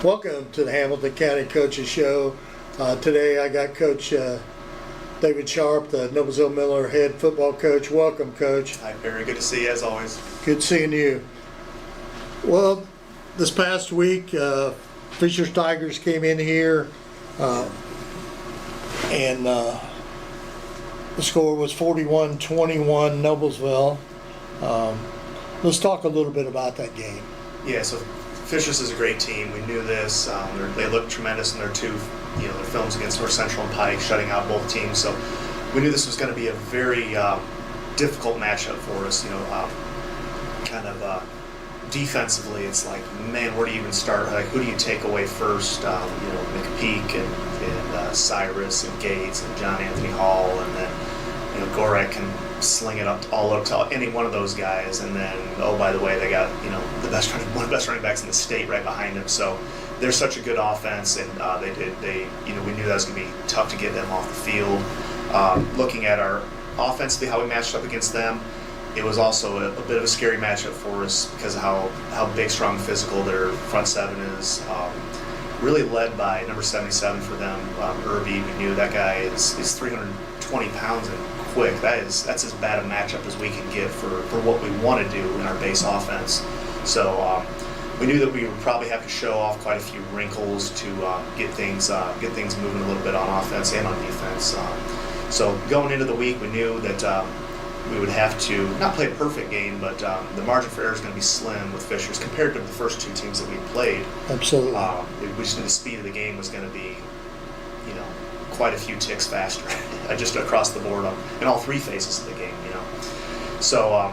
Welcome to the Hamilton County Coaches Show. Today I got Coach David Sharpe, the Noblesville Miller head football coach. Welcome, Coach. Hi, very good to see you as always. Good seeing you. Well, this past week, Fisher's Tigers came in here, and the score was 41-21 Noblesville. Let's talk a little bit about that game. Yeah, so Fisher's is a great team. We knew this. They looked tremendous in their their films against North Central and Pike, shutting out both teams. So we knew this was going to be a very difficult matchup for us. Defensively, it's like, man, where do you even start? Like, who do you take away first? McPeak and Cyrus and Gates and John Anthony Hall, and then Gorek can sling it all up to any one of those guys. And then, oh, by the way, they got one of the best running backs in the state right behind him. So they're such a good offense, and we knew that was going to be tough to get them off the field. Looking at our offensively, how we matched up against them, it was also a bit of a scary matchup for us because of how big, strong, physical their front seven is. Really led by number 77 for them, Irby. We knew that guy is 320 pounds and quick. That's as bad a matchup as we can get for what we want to do in our base offense. So we knew that we would probably have to show off quite a few wrinkles to get things moving a little bit on offense and on defense. So going into the week, we knew that we would have to not play a perfect game, but the margin for error is going to be slim with Fishers compared to the first two teams that we played. Absolutely. We just knew the speed of the game was going to be, quite a few ticks faster, just across the board in all three phases of the game. So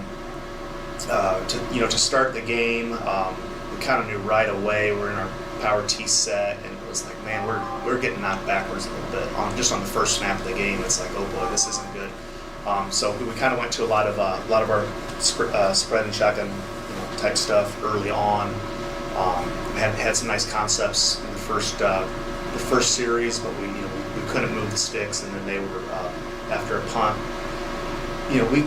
to start the game, we kind of knew right away we're in our power T set, and it was like, man, we're getting knocked backwards a little bit just on the first snap of the game. It's like, oh boy, this isn't good. So we kind of went to a lot of our spread and shotgun type stuff early on. Had some nice concepts in the first series, but we couldn't move the sticks, and then they were after a punt.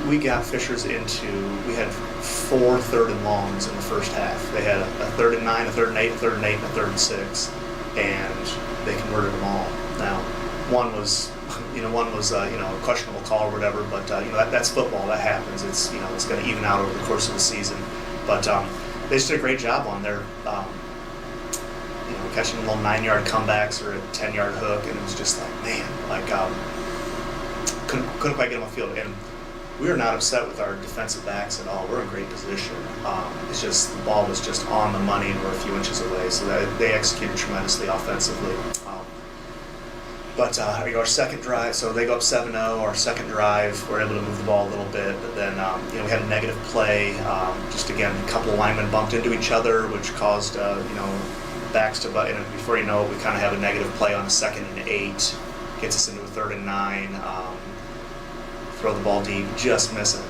We got Fishers we had 4 third and longs in the first half. They had a 3rd and 9, a 3rd and 8, a 3rd and 8, and a 3rd and 6, and they converted them all. Now, one was a questionable call or whatever, but that's football. That happens. It's it's going to even out over the course of the season. But they just did a great job on their catching little 9-yard comebacks or a 10-yard hook, and it was just like, man, couldn't quite get them on the field. And we were not upset with our defensive backs at all. We're in great position. It's just the ball was just on the money, and we're a few inches away. So they executed tremendously offensively. But our second drive, so they go up 7-0. Our second drive, we're able to move the ball a little bit, but then we had a negative play. Just again, a couple of linemen bumped into each other, which caused backs to butt. And before you know it, we kind of have a negative play on a 2nd and 8, gets us into a 3rd and 9. Throw the ball deep, just miss a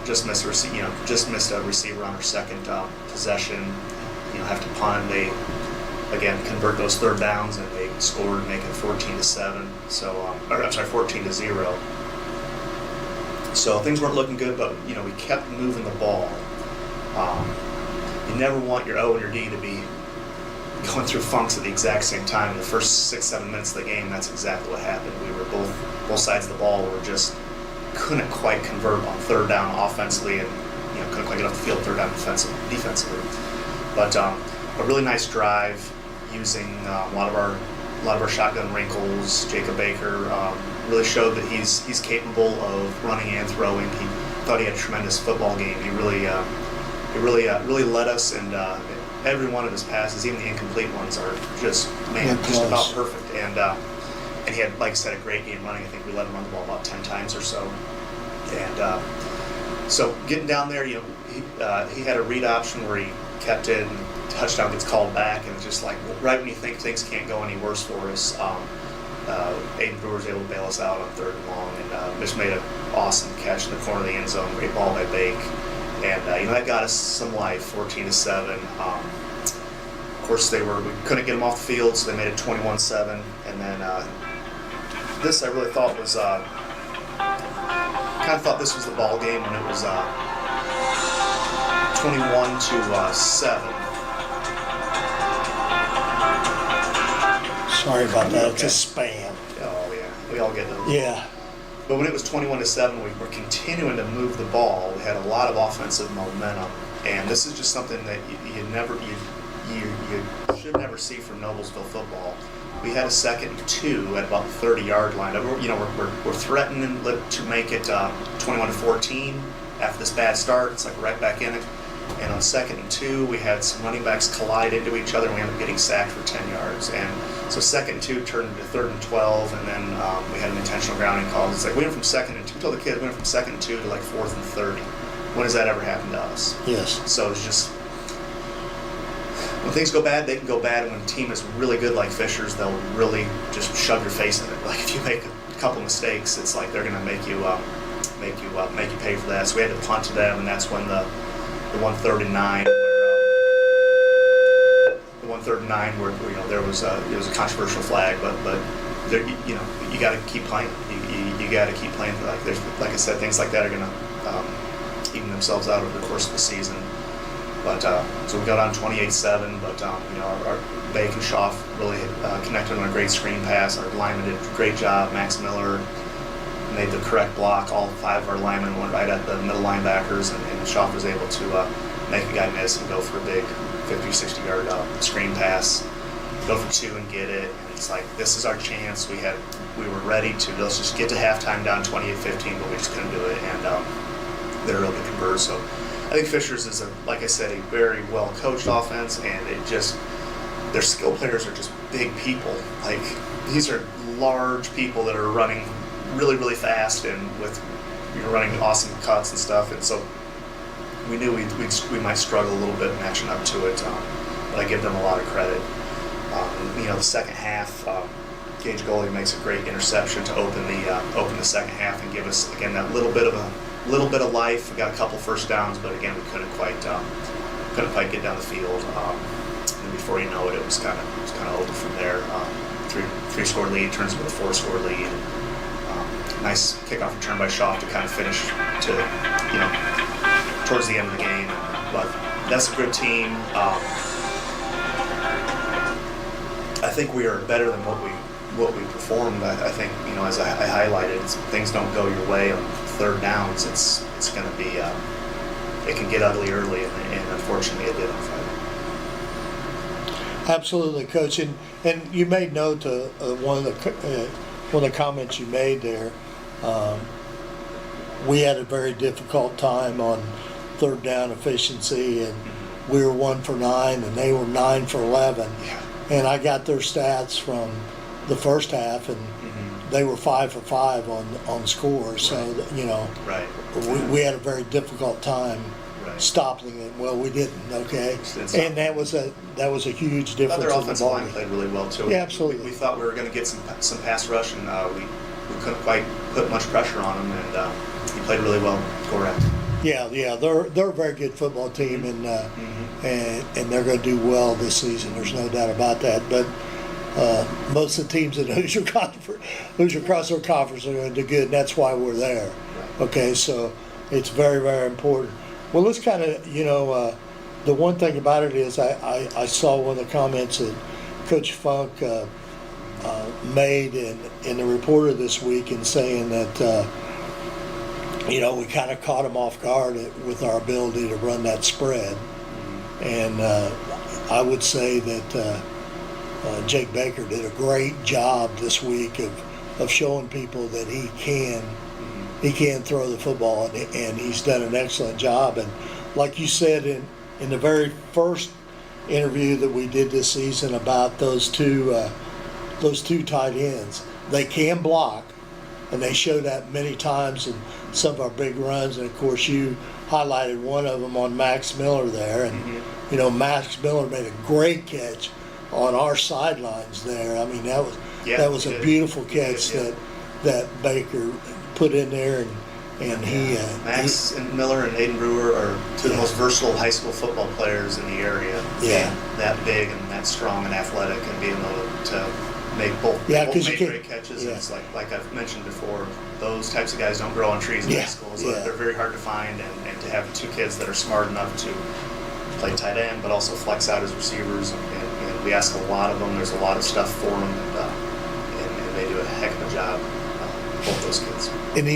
receiver on our second possession. Have to punt. They again convert those 3rd downs, and they scored, making 14-7. So, 14-0. So things weren't looking good, but we kept moving the ball. You never want your O and your D to be going through funks at the exact same time. In the first 6-7 minutes of the game, that's exactly what happened. We were both sides of the ball were just couldn't quite convert on 3rd down offensively, and couldn't quite get off the field 3rd down defensively. But a really nice drive using a lot of our shotgun wrinkles. Jacob Baker really showed that he's capable of running and throwing. He thought he had a tremendous football game. He really led us, and every one of his passes, even the incomplete ones, are just about perfect. And he had, like I said, a great game running. I think we let him run the ball about 10 times or so. And so getting down there, he had a read option where he kept it, and touchdown gets called back, and it's just like, right when you think things can't go any worse for us, Aiden Brewer was able to bail us out on 3rd and long, and just made an awesome catch in the corner of the end zone. Great ball by Bake, and that got us some life, 14-7. Of course, we couldn't get them off the field, so they made it 21-7, and then this I really thought was kind of thought this was the ball game when it was 21-7. Sorry about that. It's Okay. a spam. Oh yeah, we all get those. Yeah. But when it was 21-7, we were continuing to move the ball. We had a lot of offensive momentum, and this is just something that you should never see from Noblesville football. We had a 2nd and 2 at about the 30-yard line. We're threatening to make it 21-14 after this bad start. It's like right back in it. And on 2nd and 2, we had some running backs collide into each other, and we ended up getting sacked for 10 yards. And so 2nd and 2 turned into 3rd and 12, and then we had an intentional grounding call. It's like we went from 2nd and 2. We told the kids we went from 2nd and 2 to like 4th and 30. When does that ever happen to us? Yes. So it's just, when things go bad, they can go bad, and when a team is really good like Fisher's, they'll really just shove your face in it. Like if you make a couple mistakes, it's like they're going to make you pay for that. So we had to punt to them, and that's when the 1/3 and 9, where there was a controversial flag, but there, you got to keep playing. You got to keep playing. Like I said, things like that are going to even themselves out over the course of the season. But so we got on 28-7, but our Bake and Sharpe really connected on a great screen pass. Our lineman did a great job. Max Miller made the correct block. All 5 of our linemen went right at the middle linebackers, and Sharpe was able to make a guy miss and go for a big 50 or 60 yard screen pass, go for 2 and get it. And it's like, this is our chance. We were ready to, let's just get to halftime down 28-15, but we just couldn't do it, and they're able to convert. So I think Fisher's is, like I said, a very well coached offense, and their skill players are just big people. Like, these are large people that are running really, really fast, and with running awesome cuts and stuff. And so we knew we might struggle a little bit matching up to it, but I give them a lot of credit. The second half, Gage Goalie makes a great interception to open the second half and give us again that little bit of life. We got a couple first downs, but again we couldn't quite get down the field. And before you know it, it was kind of over from there. Three-score lead turns into a 4-score lead. Nice kickoff return by Sharpe to kind of finish towards the end of the game. But that's a good team. I think we are better than what we performed. I think as I highlighted, things don't go your way on 3rd downs. It's going to be it can get ugly early, and unfortunately it did on Friday. Absolutely, Coach. And you made note of one of the comments you made there. We had a very difficult time on 3rd down efficiency, and we were 1 for 9, and they were 9 for 11. Yeah. And I got their stats from the first half, and they were 5 for 5 on scores. Right. So Right. we had a very difficult time Right. stopping it. Well, we didn't. Okay, It's and that was a huge I thought difference their in the offensive ball line game. played really well too. Yeah, absolutely. We thought we were going to get some pass rush, and we couldn't quite put much pressure on him, and he played really well. Correct. Yeah, they're a very good football team, and they're going to do well this season. There's no doubt about that. But most of the teams in Hoosier Crossroad Conference are going to do good, and that's why we're there. Right. Okay, so it's very, very important. Well, let's kind of the one thing about it is I saw one of the comments that Coach Funk made in the Reporter this week in saying that we kind of caught him off guard with our ability to run that spread. And I would say that Jake Baker did a great job this week of showing people that he can throw the football, and he's done an excellent job. And like you said in the very first interview that we did this season about those two tight ends, they can block, and they show that many times in some of our big runs. And of course, you highlighted one of them on Max Miller there, and Max Miller made a great catch on our sidelines there. I mean, that was a beautiful catch that Baker put in there, and Max and Miller and Aiden Brewer are two of the most versatile high school football players in the area. Yeah. And that big and that strong and athletic, and being able to make both make great catches. Yeah. And it's like I've mentioned before, those types of guys don't grow on trees in high school. So they're very hard to find, and to have 2 kids that are smart enough to play tight end but also flex out as receivers and we ask a lot of them. There's a lot of stuff for them, and they do a heck of a job, both those kids. And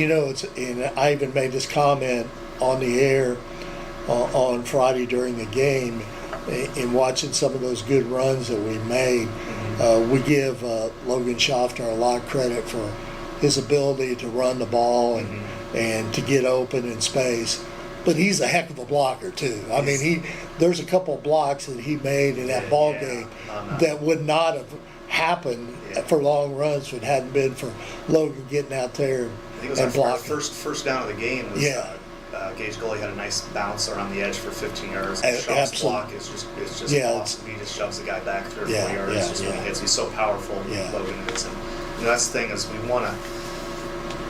and I even made this comment on the air on Friday during the game, in watching some of those good runs that we made. We give Logan Schaffner a lot of credit for his ability to run the ball and to get open in space. But he's a heck of a blocker too. I mean, there's a couple of blocks that he made in that ball game that would not have happened for long runs if it hadn't been for Logan getting out there I think it was and our blocking. first down of the game. Was, Gage Gully had a nice bounce around the edge for 15 yards. Sharpe's Absolutely. block is just awesome. He just shoves the guy back 3 or 4 yards just when he hits. He's so powerful. Logan hits him. That's the thing is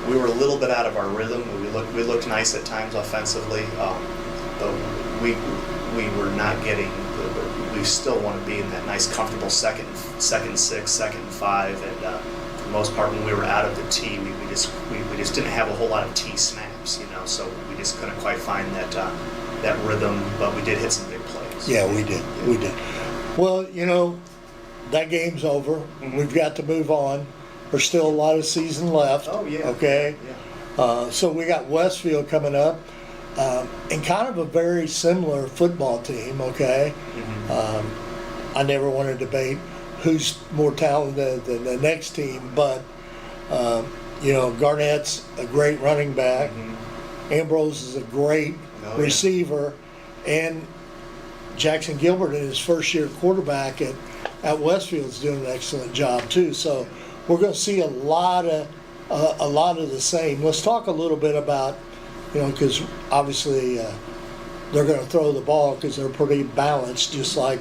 we were a little bit out of our rhythm. We looked nice at times offensively, but we were not getting. We still want to be in that nice, comfortable second 6, second 5, and for the most part, when we were out of the tee, we just didn't have a whole lot of tee snaps, So we just couldn't quite find that rhythm. But we did hit some big plays. Yeah, we did. We did. Well, that game's over. We've got to move on. There's still a lot of season left. Oh, yeah. Okay. Yeah. So we got Westfield coming up, and kind of a very similar football team. Okay. I never want to debate who's more talented than the next team, but Garnett's a great running back. Ambrose is a great receiver, and Jackson Gilbert, in his first year quarterback at Westfield, is doing an excellent job too. So we're going to see a lot of the same. Let's talk a little bit about, because obviously they're going to throw the ball because they're pretty balanced, just like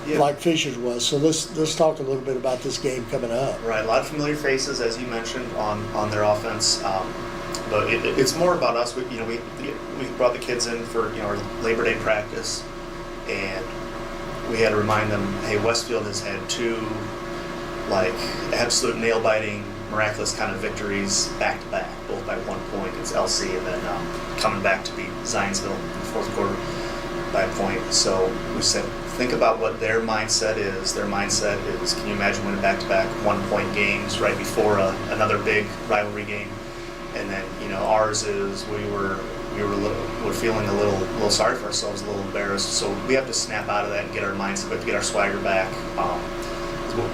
like Fisher's was. So let's talk a little bit about this game coming up. Right, a lot of familiar faces, as you mentioned, on their offense. But it's more about us. We brought the kids in for our Labor Day practice, and we had to remind them, hey, Westfield has had 2 absolute nail-biting, miraculous kind of victories back to back, both by 1 point. It's LC, and then coming back to beat Zionsville in the fourth quarter by a point. So we said, think about what their mindset is. Their mindset is, can you imagine winning back-to-back 1-point games right before another big rivalry game? And then ours is we're feeling a little sorry for ourselves, a little embarrassed. So we have to snap out of that and get our mindset, but to get our swagger back.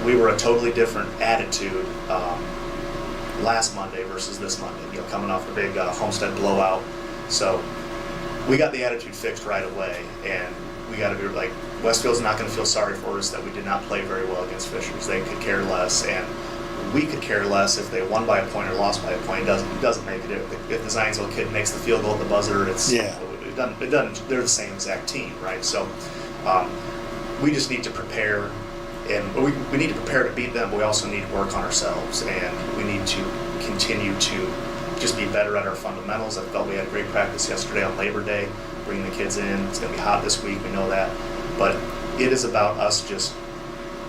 We were a totally different attitude last Monday versus this Monday. Coming off the big Homestead blowout. So we got the attitude fixed right away, and we got to be like, Westfield's not going to feel sorry for us that we did not play very well against Fishers. They could care less, and we could care less if they won by a point or lost by a point. It doesn't make a difference. If the Zionsville kid makes the field goal at the buzzer, it doesn't. They're the same exact team, right? So we just need to prepare, and we need to prepare to beat them. But we also need to work on ourselves, and we need to continue to just be better at our fundamentals. I felt we had great practice yesterday on Labor Day, bringing the kids in. It's going to be hot this week, we know that. But it is about us just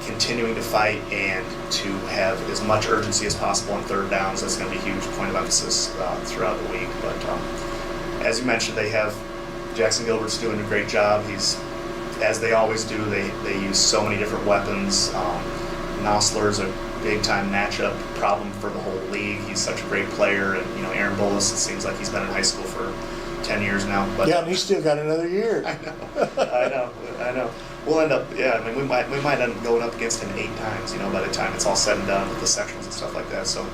continuing to fight and to have as much urgency as possible on third downs. That's going to be a huge point of emphasis throughout the week. But as you mentioned, they have Jackson Gilbert's doing a great job. He's, as they always do, they use so many different weapons. Nosler's a big-time matchup problem for the whole league. He's such a great player, and Aaron Bullis, it seems like he's been in high school for 10 years now. But yeah, and he's still got another year. I know. We'll end up, we might end up going up against him 8 times, by the time it's all said and done with the sections and stuff like that. So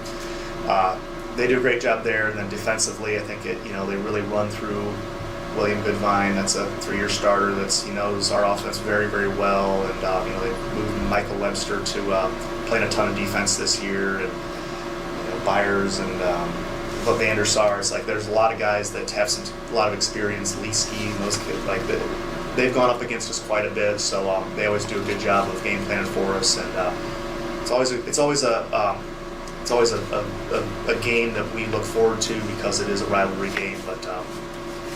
they do a great job there. And then defensively, I think they really run through William Goodvine. That's a 3-year starter he knows our offense very, very well. And they moved Michael Webster to playing a ton of defense this year, and Byers and Vander Sar. It's like there's a lot of guys that have a lot of experience. Leeski and those kids, they've gone up against us quite a bit. So they always do a good job of game planning for us, and it's always a game that we look forward to because it is a rivalry game. But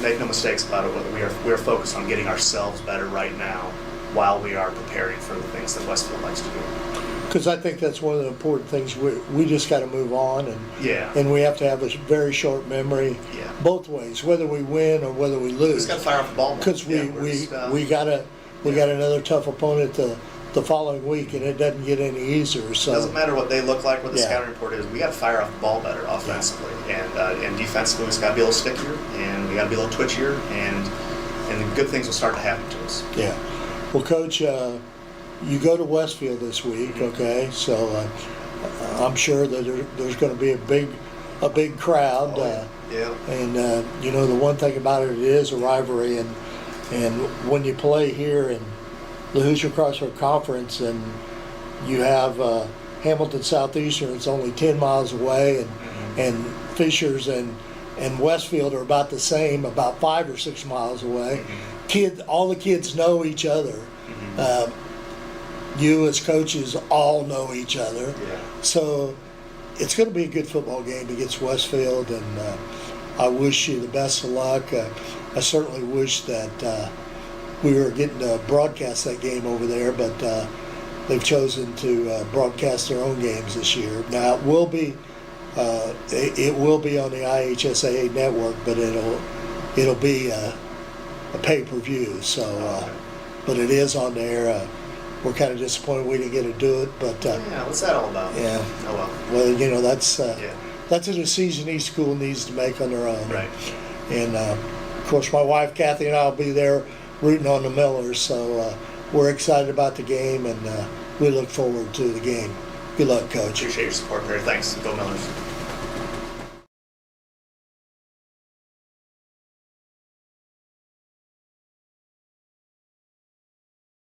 make no mistakes about it. We are focused on getting ourselves better right now, while we are preparing for the things that Westfield likes to do. Because I think that's one of the important things. We just got to move on, and we have to have a very short memory, both ways, whether we win or whether we lose. We just got to fire off the ball. Because we got another tough opponent the the following week, and it doesn't get any easier. So Doesn't matter what they look like, what the Yeah. scouting report is. We got to fire off the ball better offensively, and defensively, we got to be a little stickier, and we got to be a little twitchier, and the good things will start to happen to us. Yeah. Well, Coach, you go to Westfield this week, okay? So I'm sure that there's going to be a big crowd. Yeah. And you know, the one thing about it is a rivalry, and when you play here in the Hoosier Crossroad Conference, and you have Hamilton Southeastern, it's only 10 miles away, and Fishers and Westfield are about the same, about 5 or 6 miles away. All the kids know each other. You as coaches all know each other. Yeah. So it's going to be a good football game against Westfield, and I wish you the best of luck. I certainly wish that we were getting to broadcast that game over there, but they've chosen to broadcast their own games this year. Now it will be on the IHSAA network, but it'll be a pay-per-view. So, but it is on there. We're kind of disappointed we didn't get to do it, but Yeah, what's that all about? yeah. Oh well. Well, you know, that's a Yeah. decision each school needs to make on their own. Right. And of course, my wife Kathy and I will be there rooting on the Millers, so we're excited about the game, and we look forward to the game. Good luck, Coach. Appreciate your support, Barry. Thanks. Go Millers.